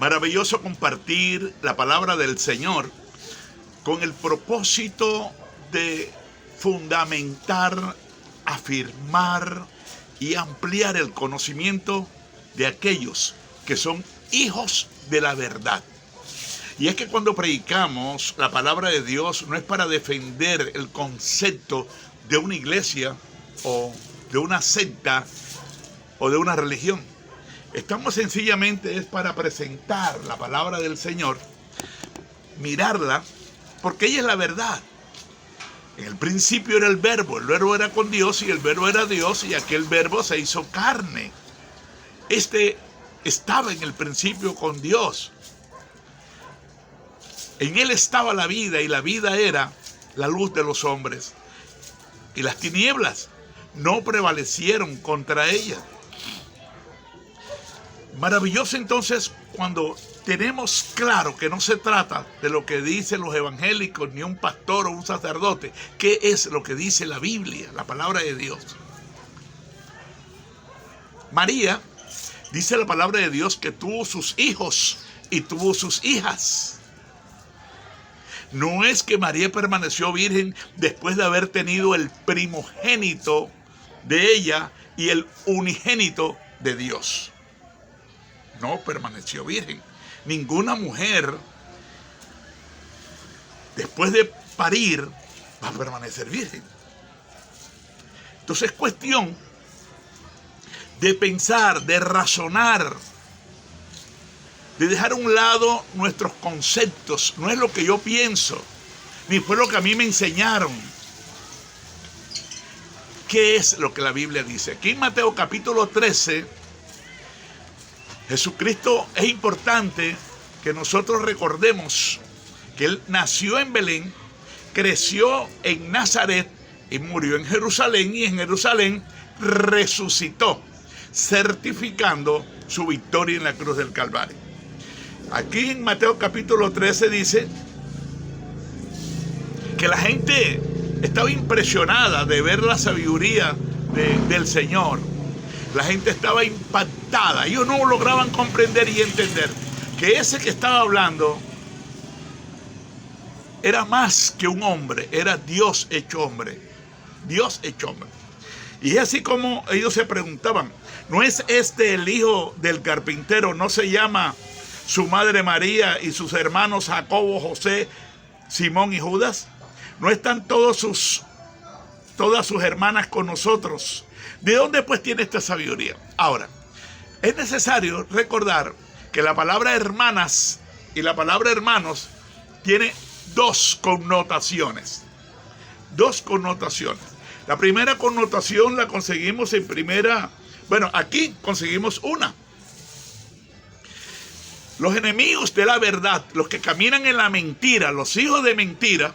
Maravilloso compartir la palabra del Señor con el propósito de fundamentar, afirmar y ampliar el conocimiento de aquellos que son hijos de la verdad. Y es que cuando predicamos la palabra de Dios no es para defender el concepto de una iglesia o de una secta o de una religión. Estamos sencillamente es para presentar la palabra del Señor, mirarla, porque ella es la verdad. En el principio era el verbo era con Dios y el verbo era Dios y aquel verbo se hizo carne. Este estaba en el principio con Dios. En él estaba la vida y la vida era la luz de los hombres. Y las tinieblas no prevalecieron contra ella. Maravilloso entonces cuando tenemos claro que no se trata de lo que dicen los evangélicos, ni un pastor o un sacerdote. ¿Qué es lo que dice la Biblia, la palabra de Dios? María, dice la palabra de Dios que tuvo sus hijos y tuvo sus hijas. No es que María permaneció virgen después de haber tenido el primogénito de ella y el unigénito de Dios. No permaneció virgen. Ninguna mujer, después de parir, va a permanecer virgen. Entonces es cuestión de pensar, de razonar, de dejar a un lado nuestros conceptos. No es lo que yo pienso, ni fue lo que a mí me enseñaron. ¿Qué es lo que la Biblia dice? Aquí en Mateo capítulo 13, Jesucristo, es importante que nosotros recordemos que Él nació en Belén, creció en Nazaret y murió en Jerusalén, y en Jerusalén resucitó, certificando su victoria en la cruz del Calvario. Aquí en Mateo capítulo 13 dice que la gente estaba impresionada de ver la sabiduría del Señor. La gente estaba impactada. Ellos no lograban comprender y entender que ese que estaba hablando era más que un hombre, era Dios hecho hombre. Dios hecho hombre. Y es así como ellos se preguntaban, ¿no es este el hijo del carpintero? ¿No se llama su madre María y sus hermanos Jacobo, José, Simón y Judas? ¿No están todas sus hermanas con nosotros? ¿De dónde pues tiene esta sabiduría? Ahora, es necesario recordar que la palabra hermanas y la palabra hermanos tiene dos connotaciones. Dos connotaciones. La primera connotación la conseguimos en primera... Bueno, aquí conseguimos una. Los enemigos de la verdad, los que caminan en la mentira, los hijos de mentira,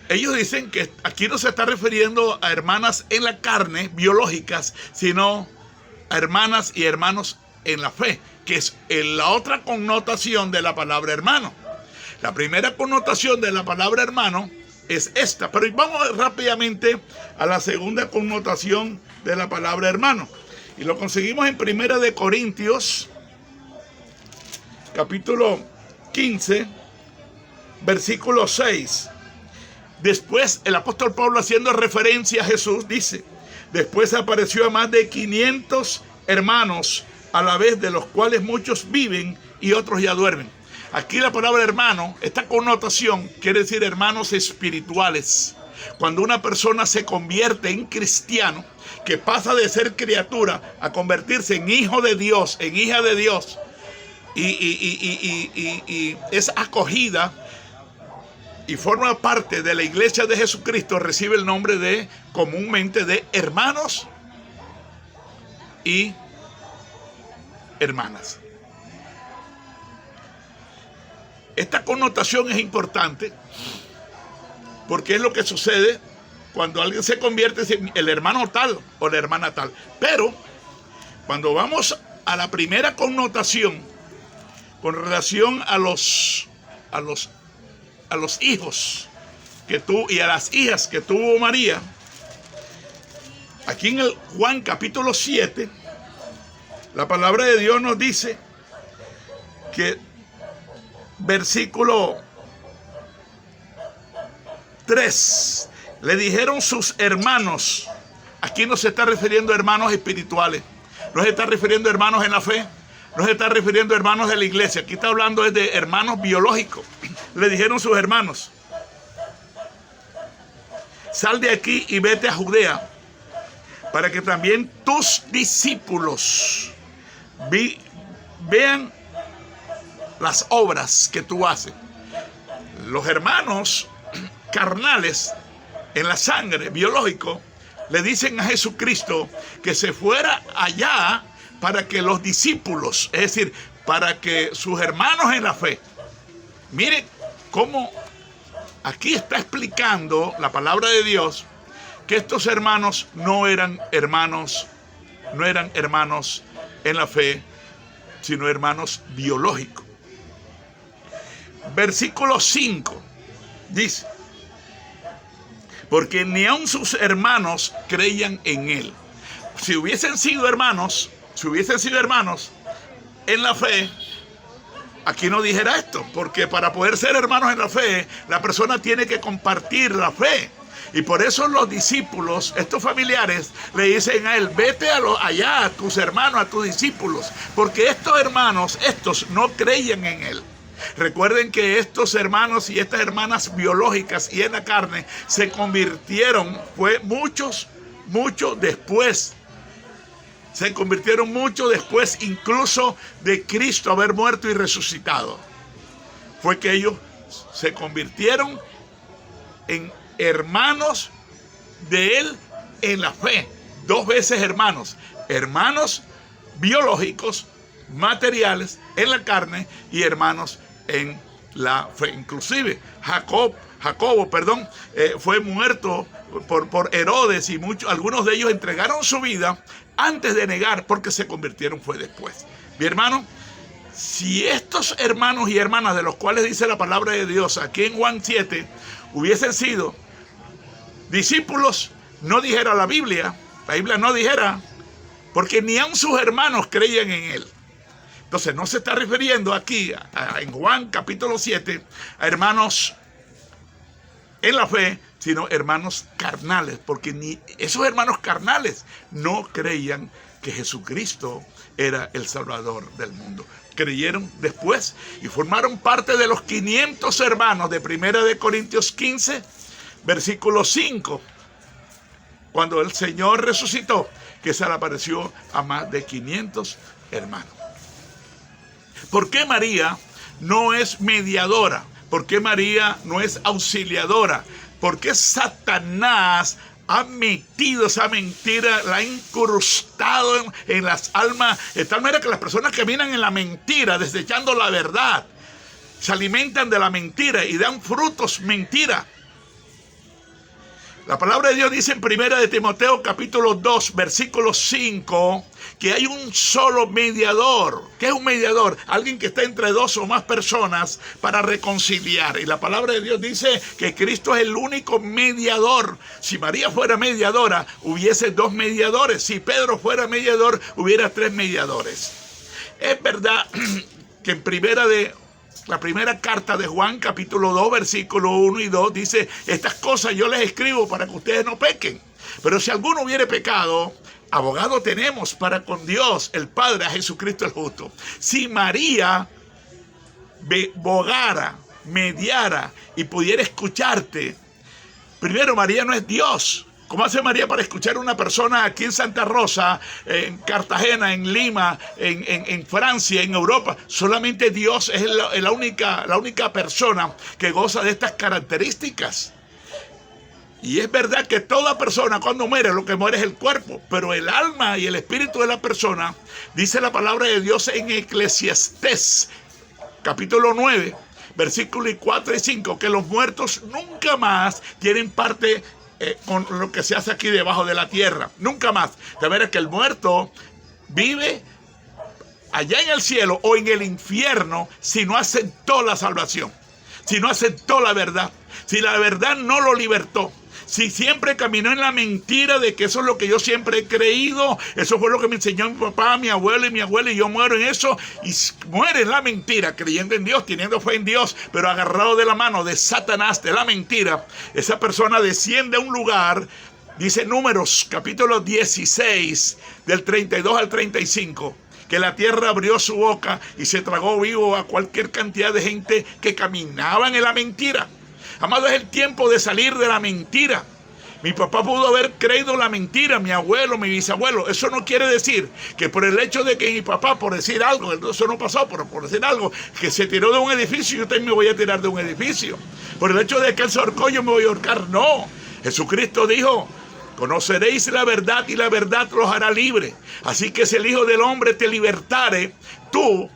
ellos dicen que aquí no se está refiriendo a hermanas en la carne, biológicas, sino a hermanas y hermanos en la fe, que es la otra connotación de la palabra hermano. La primera connotación de la palabra hermano es esta, pero vamos rápidamente a la segunda connotación de la palabra hermano. Y lo conseguimos en 1 de Corintios, capítulo 15, versículo 6. Después el apóstol Pablo, haciendo referencia a Jesús, dice: después apareció a más de 500 hermanos a la vez, de los cuales muchos viven y otros ya duermen. Aquí la palabra hermano, esta connotación quiere decir hermanos espirituales. Cuando una persona se convierte en cristiano, que pasa de ser criatura a convertirse en hijo de Dios, en hija de Dios, y es acogida y forma parte de la iglesia de Jesucristo, recibe el nombre comúnmente de hermanos y hermanas. Esta connotación es importante porque es lo que sucede cuando alguien se convierte en el hermano tal o la hermana tal. Pero cuando vamos a la primera connotación con relación a los hijos y a las hijas que tuvo María, aquí en el Juan capítulo 7, la palabra de Dios nos dice que versículo 3, le dijeron sus hermanos. Aquí no se está refiriendo a hermanos espirituales, no se está refiriendo a hermanos en la fe, no se está refiriendo a hermanos de la iglesia. Aquí está hablando de hermanos biológicos. Le dijeron sus hermanos: sal de aquí y vete a Judea, para que también tus discípulos vean las obras que tú haces. Los hermanos carnales en la sangre, biológico, le dicen a Jesucristo que se fuera allá para que los discípulos, es decir, para que sus hermanos en la fe, miren cómo aquí está explicando la palabra de Dios que estos hermanos no eran hermanos en la fe, sino hermanos biológicos. Versículo 5 dice: porque ni aun sus hermanos creían en él. Si hubiesen sido hermanos en la fe, aquí no dijera esto, porque para poder ser hermanos en la fe, la persona tiene que compartir la fe. Y por eso los discípulos, estos familiares, le dicen a él: vete allá a tus hermanos, a tus discípulos, porque estos hermanos, no creían en él. Recuerden que estos hermanos y estas hermanas biológicas y en la carne se convirtieron, mucho después. Se convirtieron mucho después incluso de Cristo haber muerto y resucitado. Fue que ellos se convirtieron en hermanos de él en la fe. 2 veces hermanos biológicos, materiales, en la carne, y hermanos en la fe. Inclusive Jacobo, fue muerto por Herodes, y algunos de ellos entregaron su vida antes de negar, porque se convirtieron fue después. Mi hermano, si estos hermanos y hermanas de los cuales dice la palabra de Dios aquí en Juan 7 hubiesen sido discípulos, no dijera la Biblia no dijera, porque ni aun sus hermanos creían en él. Entonces no se está refiriendo aquí en Juan capítulo 7 a hermanos en la fe, sino hermanos carnales, porque ni esos hermanos carnales no creían que Jesucristo era el Salvador del mundo. Creyeron después y formaron parte de los 500 hermanos de 1 de Corintios 15, versículo 5, cuando el Señor resucitó, que se le apareció a más de 500 hermanos. ¿Por qué María no es mediadora? ¿Por qué María no es auxiliadora? ¿Por qué Satanás ha metido esa mentira, la ha incrustado en las almas, de tal manera que las personas caminan en la mentira, desechando la verdad, se alimentan de la mentira y dan frutos mentira? La palabra de Dios dice en 1 de Timoteo capítulo 2, versículo 5, que hay un solo mediador. ¿Qué es un mediador? Alguien que está entre 2 o más personas para reconciliar. Y la palabra de Dios dice que Cristo es el único mediador. Si María fuera mediadora, hubiese 2 mediadores. Si Pedro fuera mediador, hubiera 3 mediadores. Es verdad que en la primera carta de Juan, capítulo 2, versículo 1 y 2, dice: estas cosas yo les escribo para que ustedes no pequen. Pero si alguno hubiere pecado, abogado tenemos para con Dios el Padre, a Jesucristo el justo. Si María bogara, mediara y pudiera escucharte, primero, María no es Dios. ¿Cómo hace María para escuchar a una persona aquí en Santa Rosa, en Cartagena, en Lima, en Francia, en Europa? Solamente Dios es la única persona que goza de estas características. Y es verdad que toda persona cuando muere, lo que muere es el cuerpo, pero el alma y el espíritu de la persona, dice la palabra de Dios en Eclesiastés, capítulo 9, versículos 4 y 5, que los muertos nunca más tienen parte con lo que se hace aquí debajo de la tierra. Nunca más. De manera que el muerto vive allá en el cielo o en el infierno si no aceptó la salvación, si no aceptó la verdad, si la verdad no lo libertó, Si siempre caminó en la mentira de que eso es lo que yo siempre he creído, eso fue lo que me enseñó mi papá, mi abuelo y mi abuela, y yo muero en eso, y muere en la mentira, creyendo en Dios, teniendo fe en Dios, pero agarrado de la mano de Satanás, de la mentira, esa persona desciende a un lugar. Dice Números, capítulo 16, del 32 al 35, que la tierra abrió su boca y se tragó vivo a cualquier cantidad de gente que caminaban en la mentira. Amado, es el tiempo de salir de la mentira. Mi papá pudo haber creído la mentira, mi abuelo, mi bisabuelo. Eso no quiere decir que por el hecho de que mi papá, por decir algo, eso no pasó, pero por decir algo, que se tiró de un edificio, yo también me voy a tirar de un edificio. Por el hecho de que él se ahorcó, yo me voy a ahorcar. No, Jesucristo dijo: conoceréis la verdad y la verdad los hará libre. Así que si el Hijo del Hombre te libertare, tú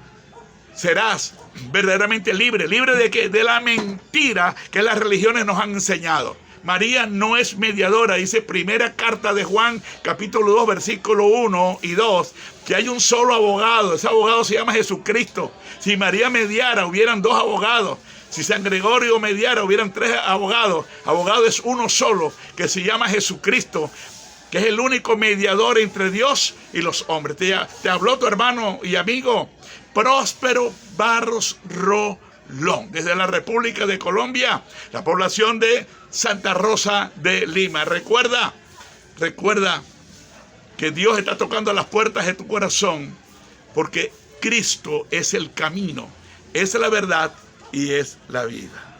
serás verdaderamente libre. ¿Libre de qué? De la mentira que las religiones nos han enseñado. María no es mediadora, dice primera carta de Juan, capítulo 2, versículo 1 y 2, que hay un solo abogado. Ese abogado se llama Jesucristo. Si María mediara, hubieran dos abogados. Si San Gregorio mediara, hubieran tres abogados. Abogado es uno solo, que se llama Jesucristo, que es el único mediador entre Dios y los hombres. Te habló tu hermano y amigo Próspero Barros Rolón, desde la República de Colombia, la población de Santa Rosa de Lima. Recuerda que Dios está tocando las puertas de tu corazón, porque Cristo es el camino, es la verdad y es la vida.